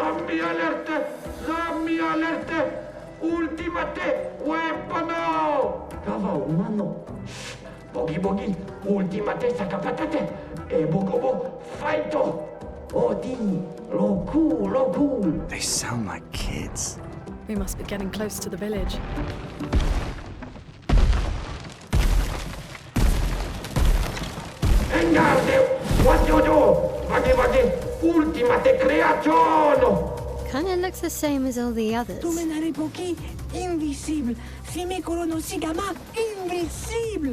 Zombie alert! Zombie alert! Ultimate weapono! Kawa umano. Bogi, ultimate sakapatate. E bogobo, fighto. Odini, loku. They sound like kids. We must be getting close to the village. Engarde, what you do? Vade, ultimate creazione. Kinda looks the same as all the others.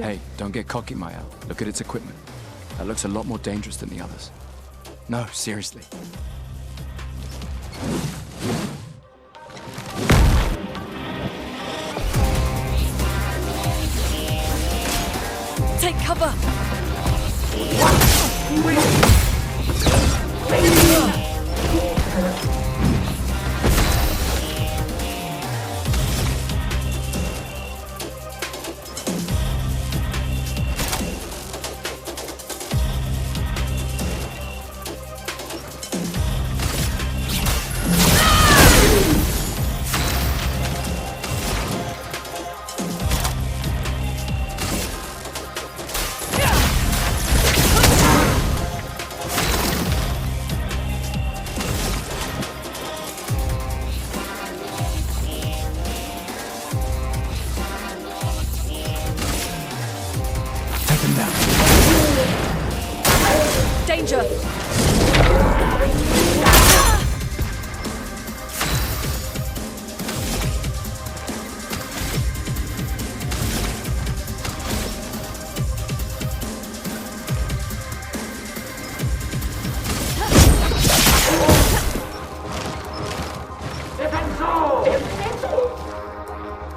Hey, don't get cocky, Maya. Look at its equipment. That looks a lot more dangerous than the others. No, seriously. Take cover! Danger!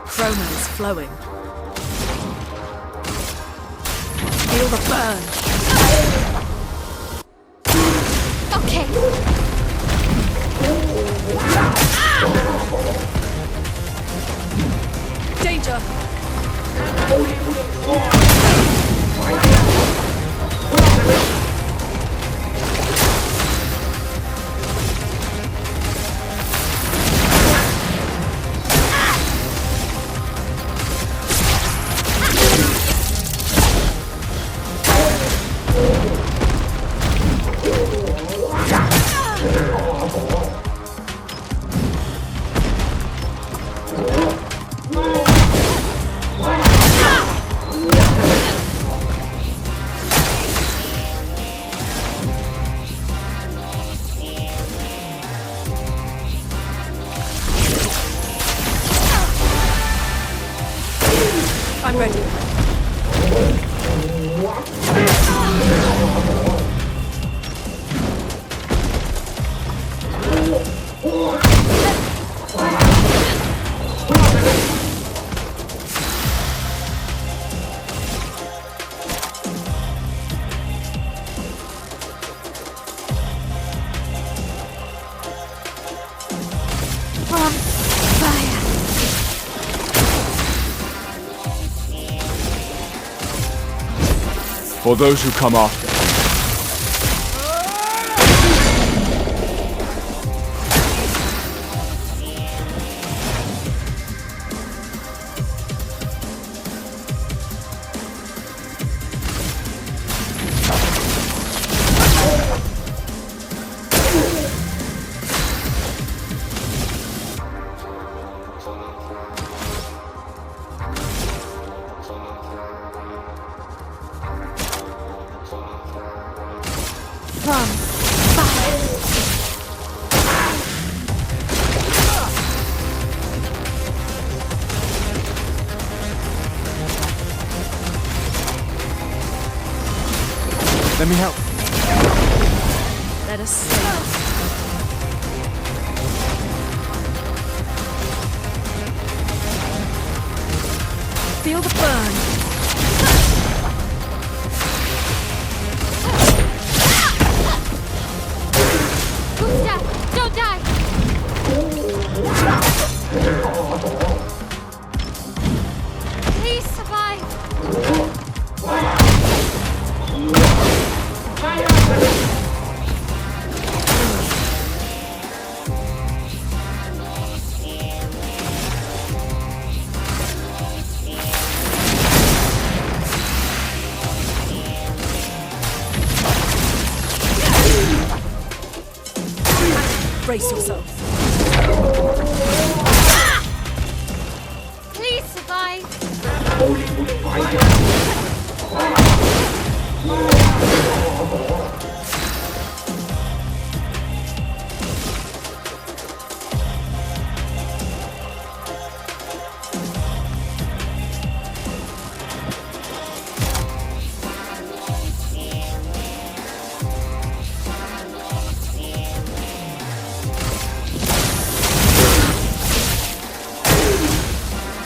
Chroma is flowing. Feel the burn! Okay. Danger! I'm ready. For those who come after. Let me help. Let us save. Feel the burn. Gustav, don't die! Please survive! Brace yourself. Please survive. Holy fire!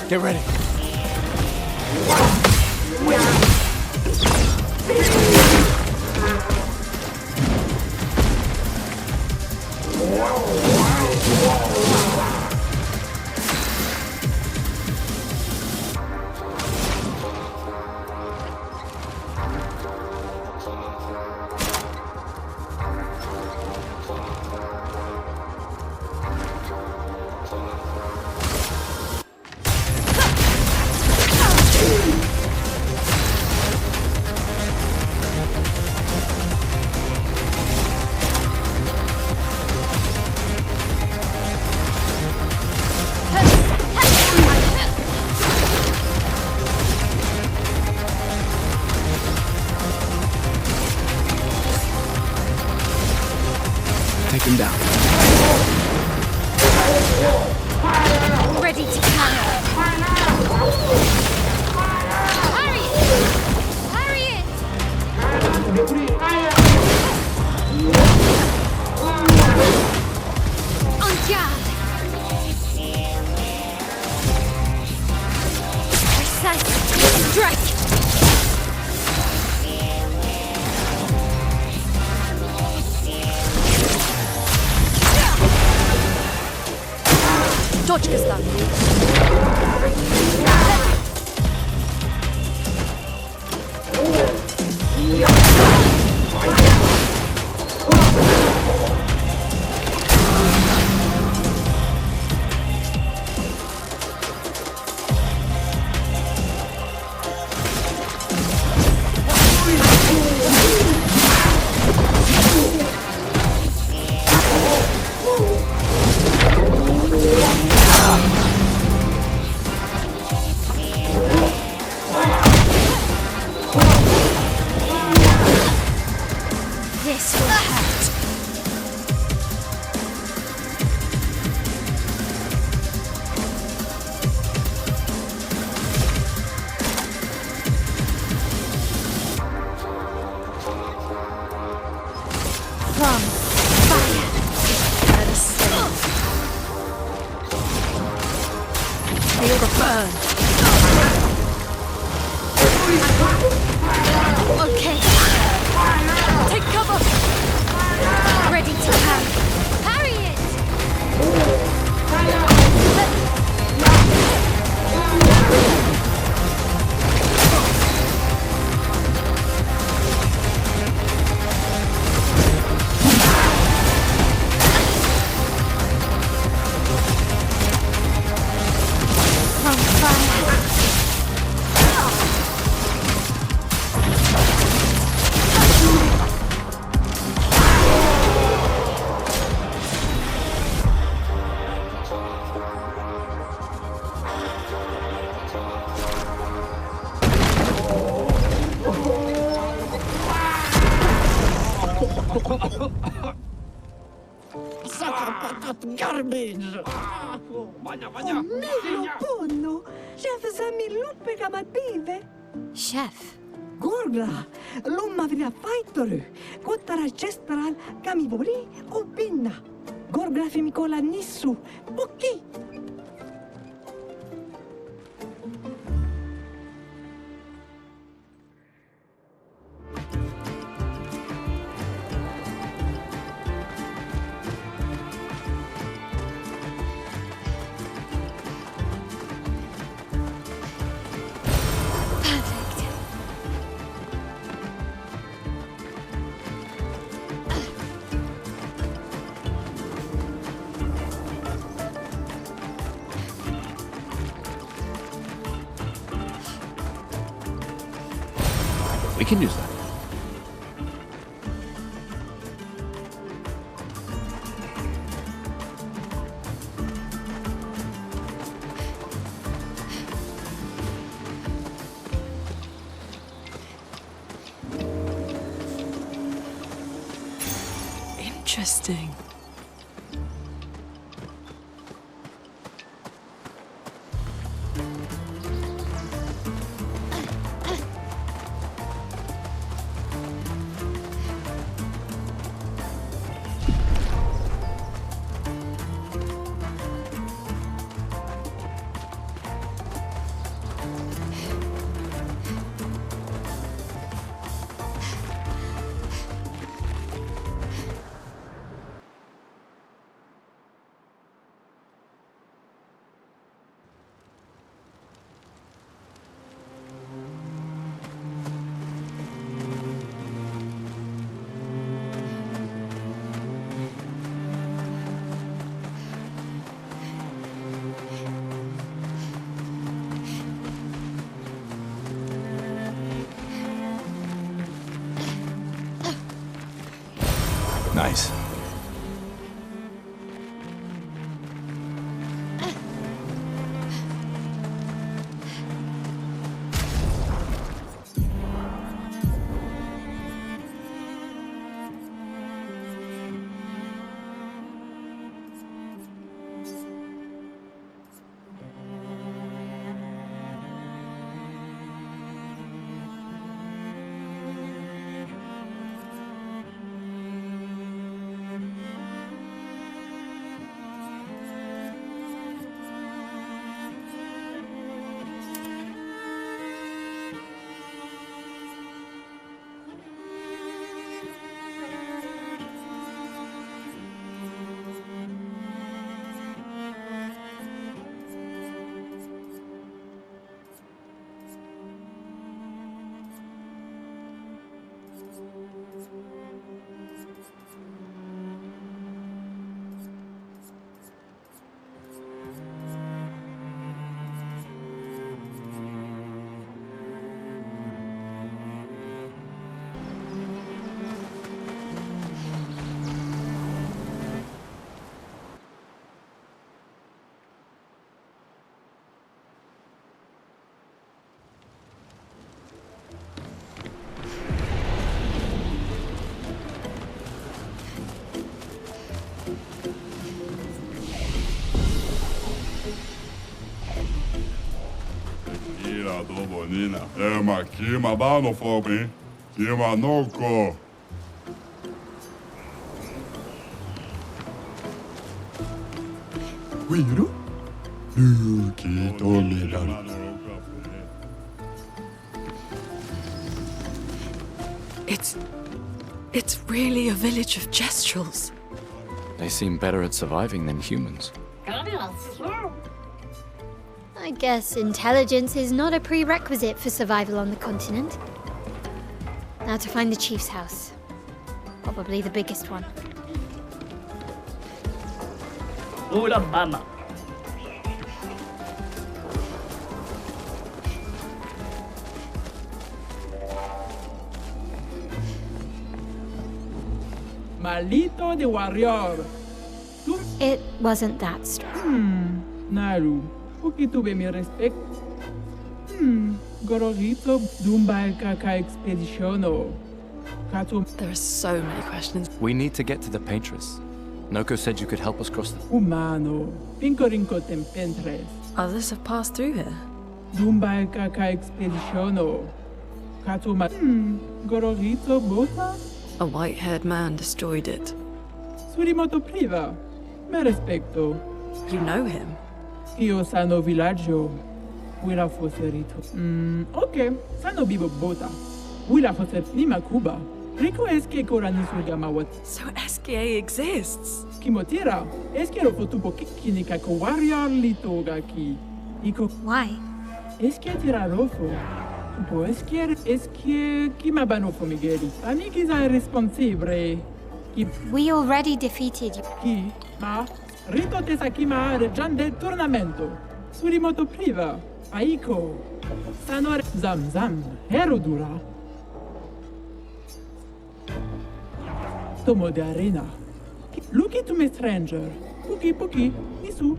Get ready. Take him down. Ready to counter. Harry it! Harry it! En garde! Precise strike! Dodge, Gestrali. This will hurt. From Fire! let us save. Feel the burn. Okay. Take cover. Ready to parry. Parry it! From fire. Garbage! Milo ponno! Chef Sammy luppe kamat pive! Chef. Gorgla! Lumma vina fajtoru! Kottara Gestral kami voli o pinna! Gorgla femikola nissu! Pukki! Perfect. We can use that. Interesting. Nice. Nina, ma kima bano for me. Kima noko. Wiru? Luki toleran. It's really a village of Gestrals. They seem better at surviving than humans. I guess intelligence is not a prerequisite for survival on the continent. Now to find the chief's house. Probably the biggest one. Hola, mama. Malito de warrior. It wasn't that strong. Naru, porque tuve mi respect. Gororito dumba kaka expeditiono. Kato There are so many questions. We need to get to the paintress. Noko said you could help us cross the... humano. Pincorinco tempentres. Others have passed through here. Dumba kaka expeditiono. Kato ma... Gororito bota? A white-haired man destroyed it. Surimoto priva. Me respecto. You know him? Io sano villaggio. Wila foserito. Ok. Sano bibo bota. Wila foser nima Cuba. Rico eske korani surgamawat. So SKA exists. Kimotira. Eske ro fotupo kikinika ko warrior litoga ki. Iko Why? eske tira rofo. Tupo eske kimabanofo migeri. Aniki za responsibile. We already defeated you. Ki ma rito tesakima regian del tornamento. Surimoto priva. Aiko. Sanore zam Herodura. Tomo de arena. Luki to me stranger. Puki nisu.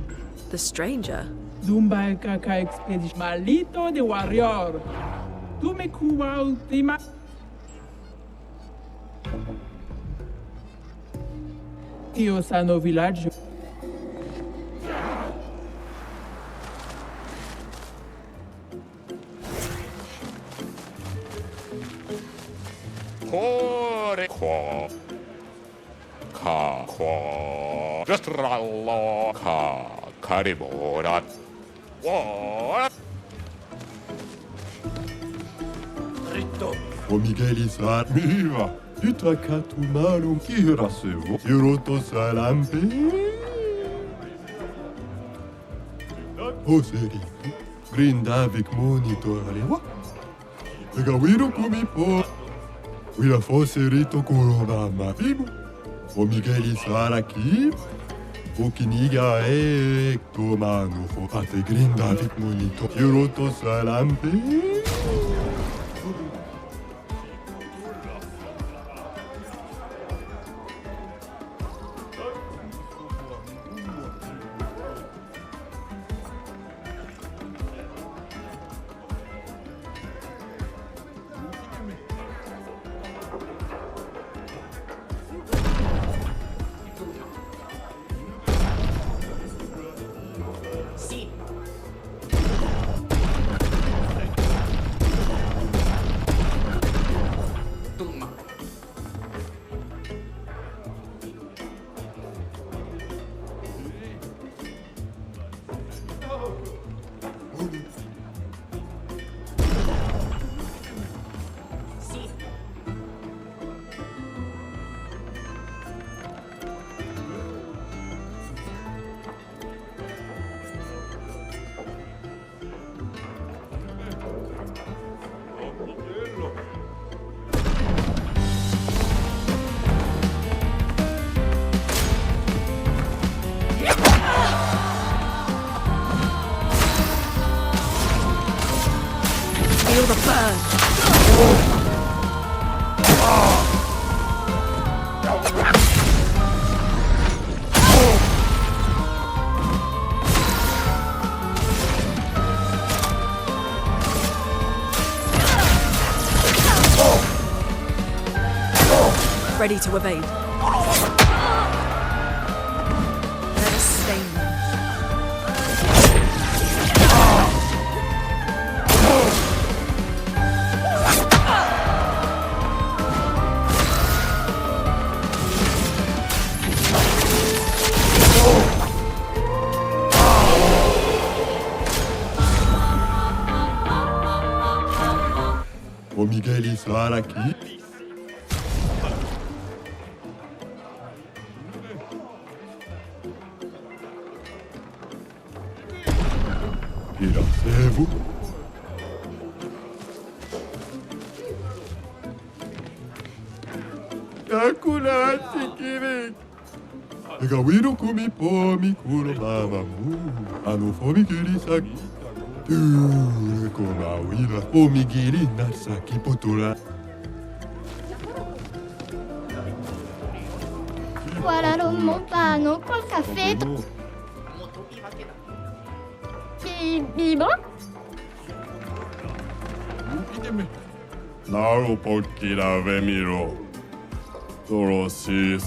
The stranger? Dumba kaka expedition. Malito de warrior. Tu me kuwa ultima. Io sanno villaggio. Cuore qua. Ca qua. Gestrallo ca. Caribora. What? O Miguel Isar. Viva. Yutrakatu malum kirasevo. Tiroto salampe. O serito. Grindavik monitorale. Pegawiro kumipo. Wila foserito kurobama. Vivo. O Miguel Isar aqui. O kiniga e tomano fo. Ate grindavik monitor. Tiroto salampe. Feel the burn. Ready to evade. Let us stain them. O Miguel Isar aqui. Irasevo. Kakulati kiri. Pegawiro kumipo mikuro mamamu. Ano fomi kirisaki. Koma wira o Miguel nasaki potura. Guardare un montano col caffè. Vivo? Naro pokira vemiro. Toro si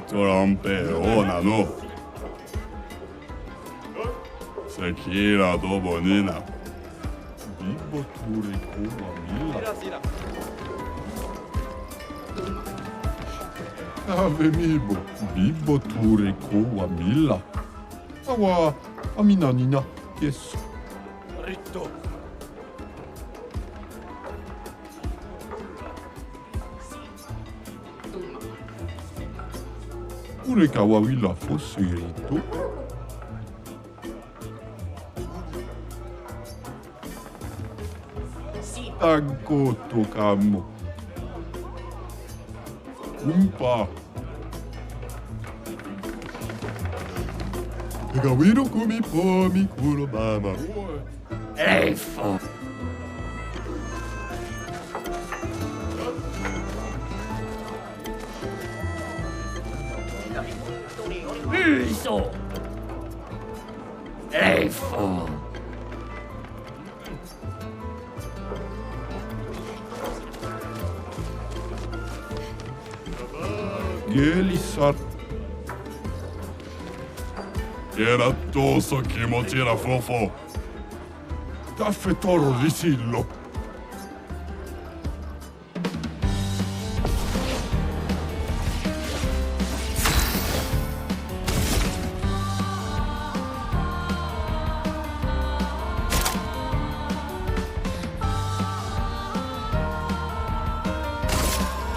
trampe onano. Sekira dobo nina. Bibo ture koma mila. Ave mibo. Bibo ture koma mila. Awa amina nina. Yes. Ritto. Ure kawawila fosse rito. Agoto kamo. Umpa. Pegawiro kumipo mikuro mama. Eifo. Isso! Eifo! Gelisar. Kerattoso kimotira fofo. Taffetoro risillo.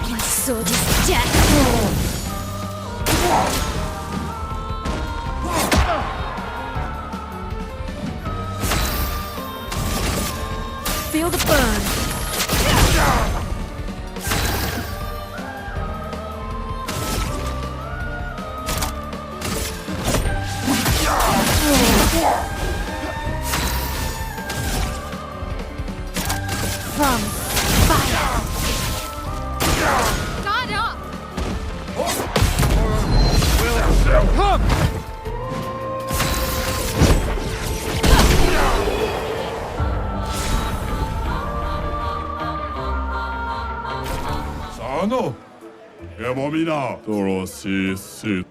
My sword is death. Feel the burn. From fire. Guard up! Sano. Ebomina. Toroshi sit.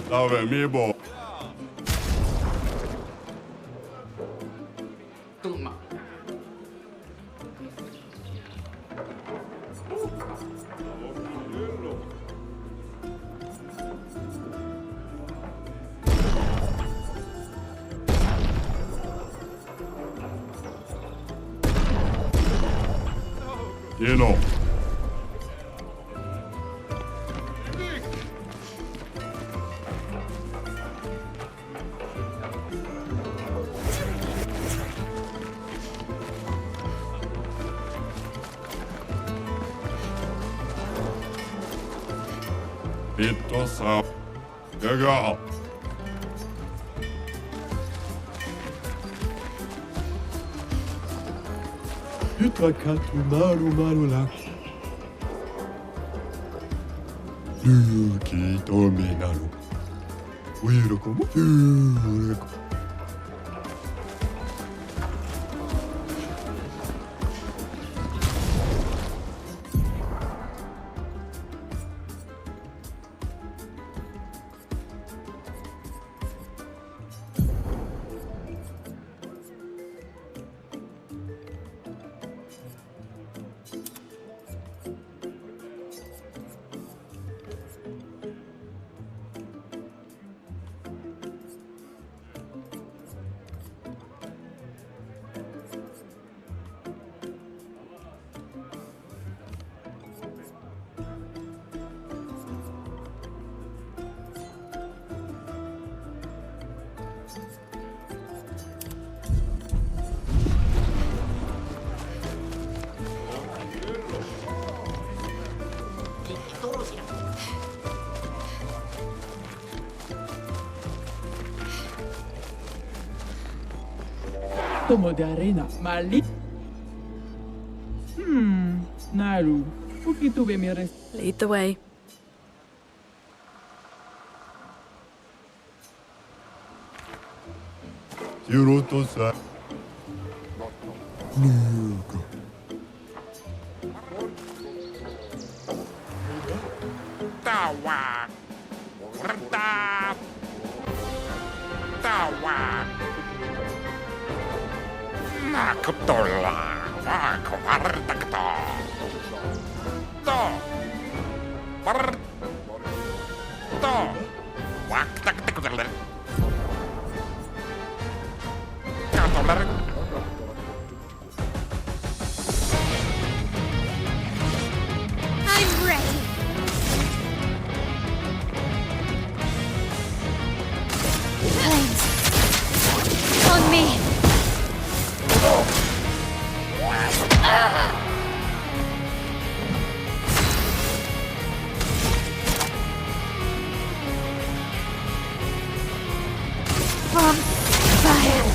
Dove mibo. You know. Pittosa. Gaga. Pitrakatu maru maru la. Luki tome naru. Uiro como? Tomo de arena, mali. Naru, ¿por qué tuve mi res? Lead the way. Yurotosa. Luka. Tawa. Rta. Tawa. Nakutola. Wakwartakto. To. Bar. To. Waktaktakutaler. Katoler. I'm ready. Flames. On me. From fire.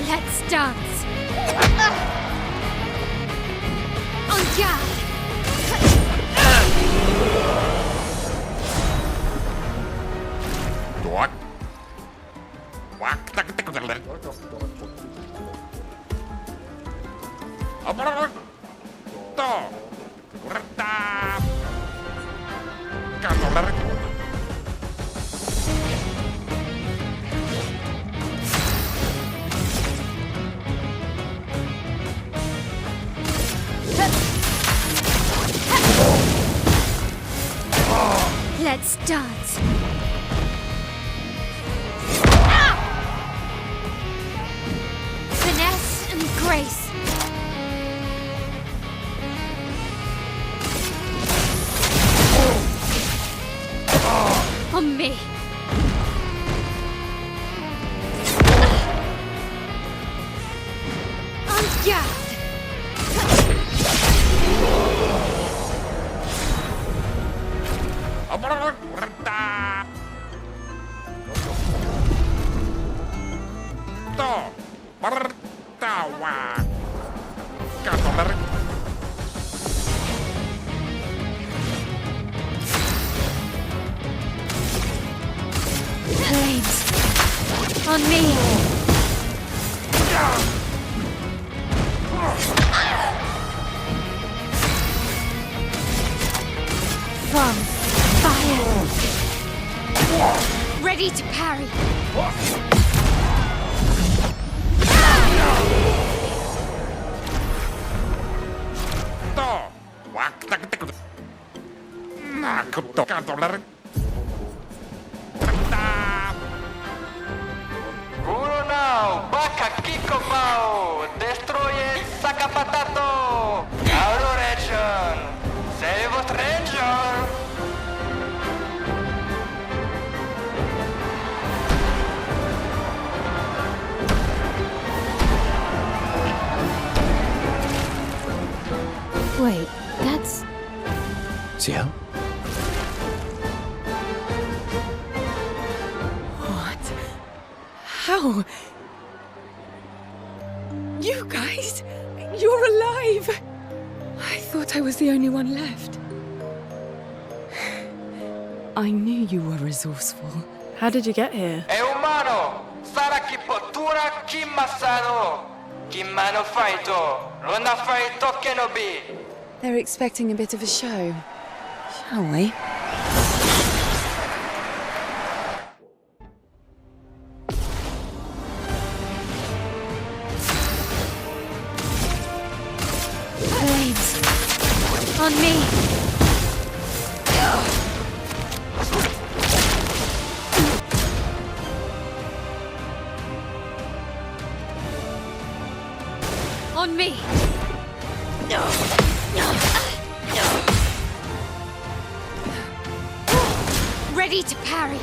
Let's dance. On guard. What? What? Let's dance. Finesse and grace. On me. On guard. Flames. On me. From fire. Ready to parry. Now, Baka Kiko Pao, destroye Sakapatato, Adoration, save a stranger. Wait, that's... Ciel? What? How? You guys? You're alive! I thought I was the only one left. I knew you were resourceful. How did you get here? E umano, Sara Kipotura Kimasano, Kimano Faito, Rona Faito Kenobi. They're expecting a bit of a show. Shall we? Flames. On me. On me. Ready to parry.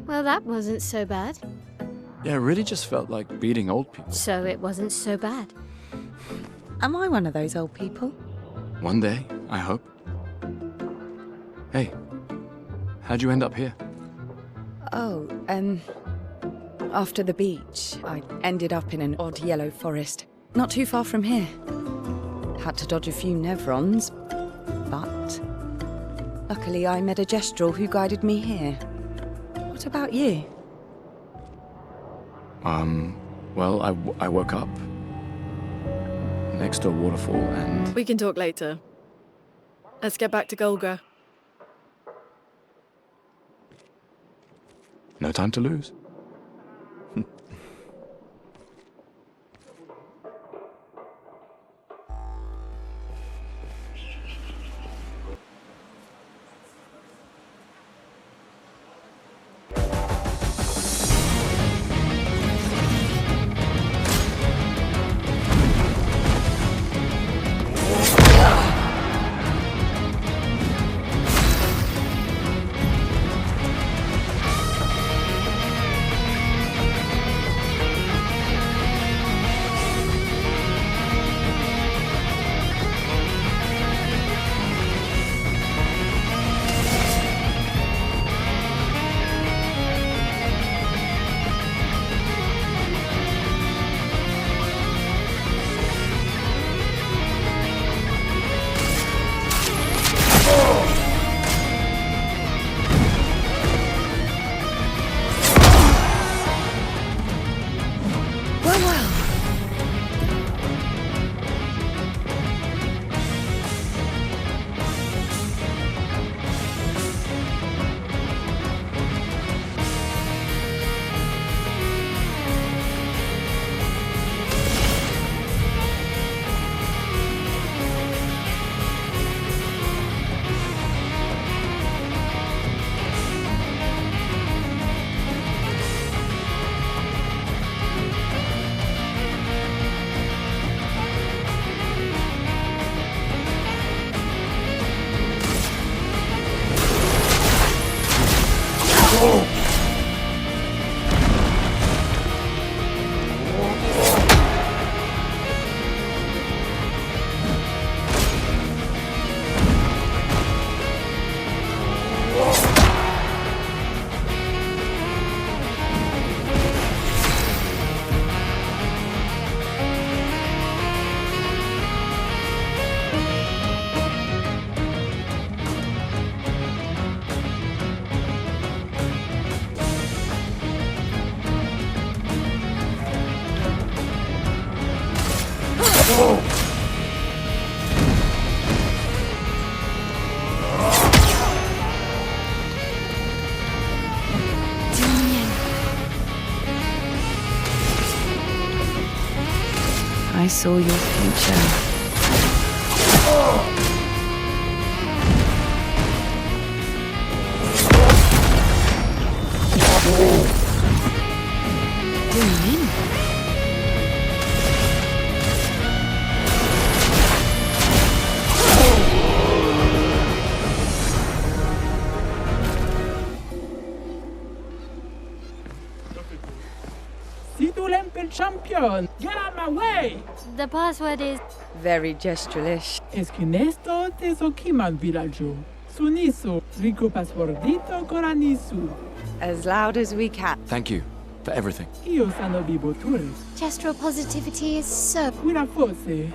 Well, that wasn't so bad. Yeah, it really just felt like beating old people. So it wasn't so bad. Am I one of those old people? One day, I hope. Hey, how'd you end up here? Oh, after the beach, I ended up in an odd yellow forest, not too far from here. Had to dodge a few Nevrons, but luckily I met a Gestrali who guided me here. What about you? Well, I woke up next to a waterfall and... We can talk later. Let's get back to Golga. No time to lose. saw your future. Champion! Get out my way! The password is... Very gestralish. Esquinesto tesokiman villaggio. Suniso, rico passwordito coranisu. As loud as we can. Thank you for everything. Io sano biboture. Gestural positivity is so... Wira forse.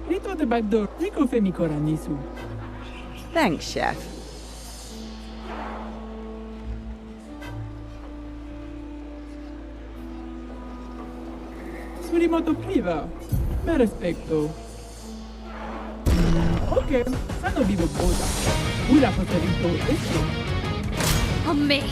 Rito de backdoor, rico femi coranisu. Thanks, Chef. Surimoto priva. Me respecto. Ok, sano vivo boda. Wira preferito esto. On me.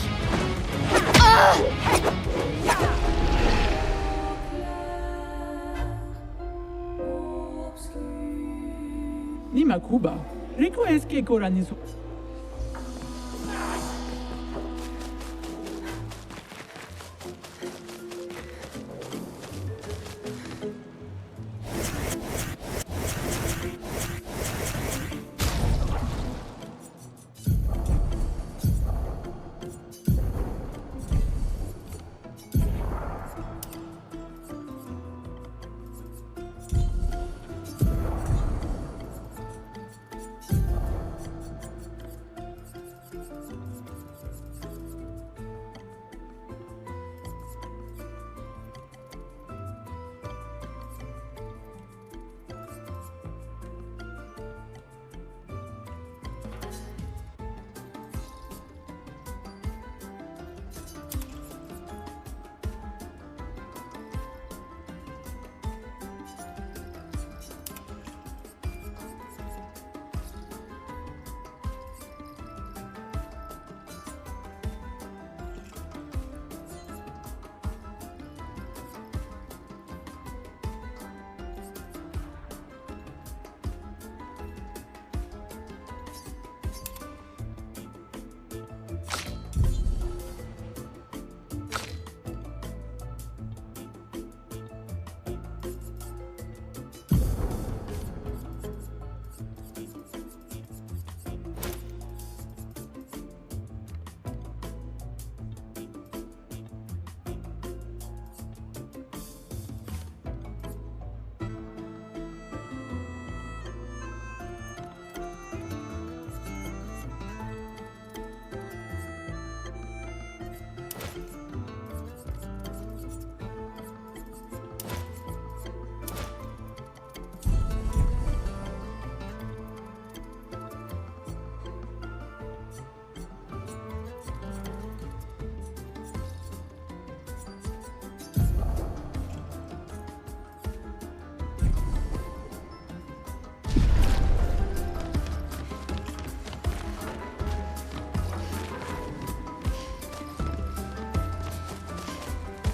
Nima Kuba. Rico es que coranisu.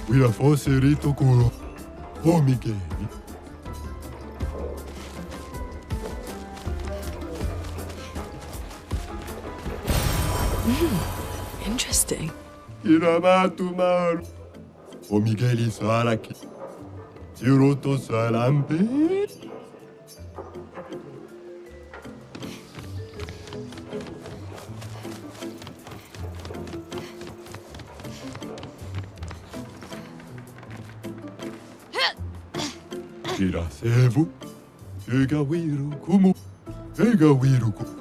Wira forse rito curo. Oh, Miguel. Interesting. Iramatu maru. Oh, Miguel saraki. Tiroto salambe. Irasevu. Ega wiru kumu. Ega wiru kumu.